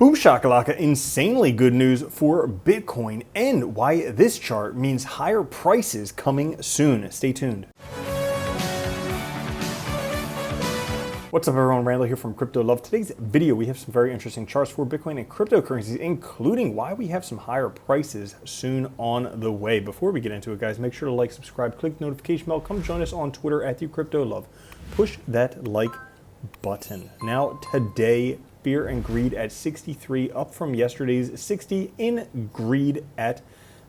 Boom shakalaka, insanely good news for Bitcoin and why this chart means higher prices coming soon. Stay tuned. What's up everyone, Randall here from Crypto Love. Today's video, we have some very interesting charts for Bitcoin and cryptocurrencies, including why we have some higher prices soon on the way. Before we get into it, guys, make sure to like, subscribe, click the notification bell, come join us on Twitter at @CryptoLove. Push that like button. Now today, fear and greed at 63, up from yesterday's 60 in greed at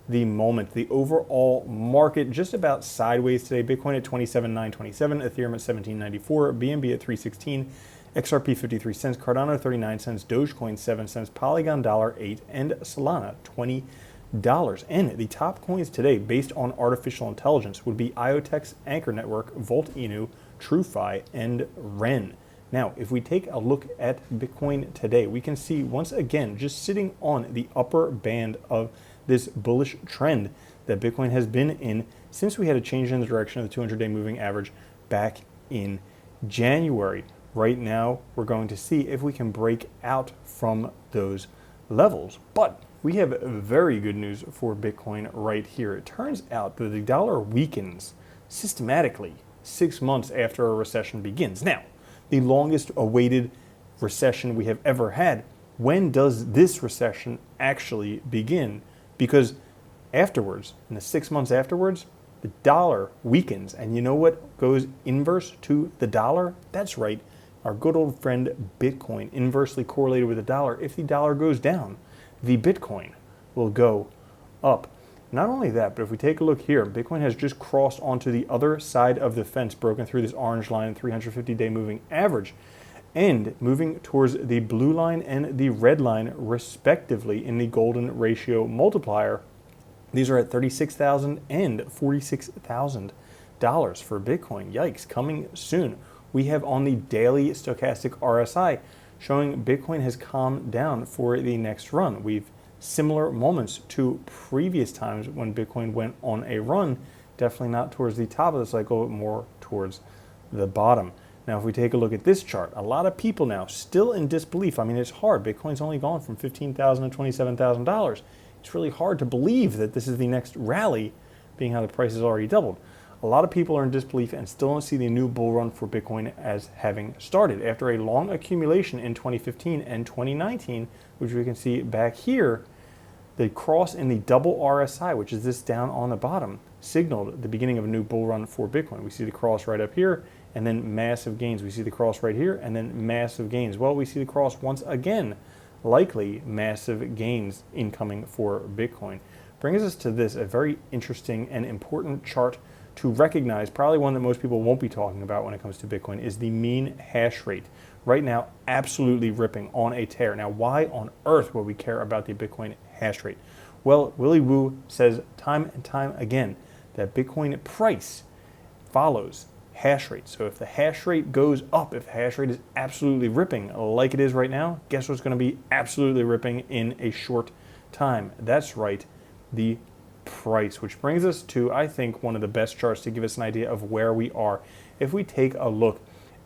the moment. The overall market just about sideways today. Bitcoin at 27,927, Ethereum at 1794, BNB at 316, XRP 53 cents, Cardano 39 cents, Dogecoin 7 cents, Polygon $8, and Solana $20. And the top coins today based on artificial intelligence would be IoTeX, Anchor Network, Volt Inu, TrueFi, and Ren. Now, if we take a look at Bitcoin today, we can see once again just sitting on the upper band of this bullish trend that Bitcoin has been in since we had a change in the direction of the 200-day moving average back in January. Right now, we're going to see if we can break out from those levels. But we have very good news for Bitcoin right here. It turns out that the dollar weakens systematically 6 months after a recession begins. Now, the longest awaited recession we have ever had. When does this recession actually begin? Because afterwards, in the 6 months afterwards, the dollar weakens. And you know what goes inverse to the dollar? That's right, our good old friend Bitcoin, inversely correlated with the dollar. If the dollar goes down, the Bitcoin will go up. Not only that, but if we take a look here, Bitcoin has just crossed onto the other side of the fence, broken through this orange line, 350-day moving average, and moving towards the blue line and the red line, respectively, in the golden ratio multiplier. These are at $36,000 and $46,000 for Bitcoin. Yikes, coming soon. We have on the daily stochastic RSI showing Bitcoin has calmed down for the next run. We've similar moments to previous times when Bitcoin went on a run, definitely not towards the top of the cycle, but more towards the bottom. Now, if we take a look at this chart, a lot of people now still in disbelief. I mean, it's hard. Bitcoin's only gone from $15,000 to $27,000. It's really hard to believe that this is the next rally, being how the price has already doubled. A lot of people are in disbelief and still don't see the new bull run for Bitcoin as having started. After a long accumulation in 2015 and 2019, which we can see back here, the cross in the double RSI, which is this down on the bottom, signaled the beginning of a new bull run for Bitcoin. We see the cross right up here, and then massive gains. We see the cross right here, and then massive gains. Well, we see the cross once again, likely massive gains incoming for Bitcoin. Brings us to this, a very interesting and important chart to recognize, probably one that most people won't be talking about when it comes to Bitcoin, is the mean hash rate. Right now, absolutely ripping on a tear. Now, why on earth would we care about the Bitcoin hash rate? Well, Willy Woo says time and time again that Bitcoin price follows hash rate. So if the hash rate goes up, if the hash rate is absolutely ripping like it is right now, guess what's going to be absolutely ripping in a short time? That's right, the price, which brings us to, I think, one of the best charts to give us an idea of where we are. If we take a look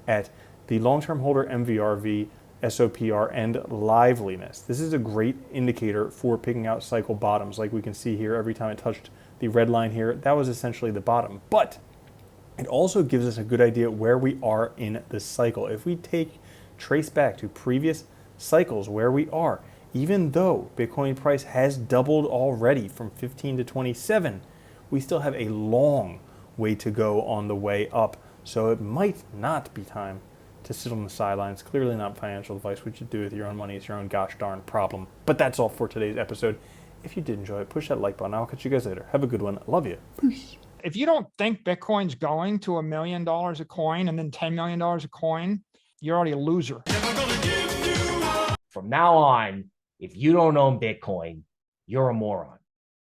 at the long-term holder MVRV, SOPR, and liveliness. This is a great indicator for picking out cycle bottoms. Like we can see here, every time it touched the red line here, that was essentially the bottom. But it also gives us a good idea where we are in the cycle. If we trace back to previous cycles where we are, even though Bitcoin price has doubled already from 15 to 27, we still have a long way to go on the way up. So it might not be time to sit on the sidelines. Clearly not financial advice. What you do with your own money is your own gosh darn problem. But that's all for today's episode. If you did enjoy it, push that like button. I'll catch you guys later. Have a good one. Love you. Peace. If you don't think Bitcoin's going to $1 million a coin and then $10 million a coin, you're already a loser. From now on, if you don't own Bitcoin, you're a moron.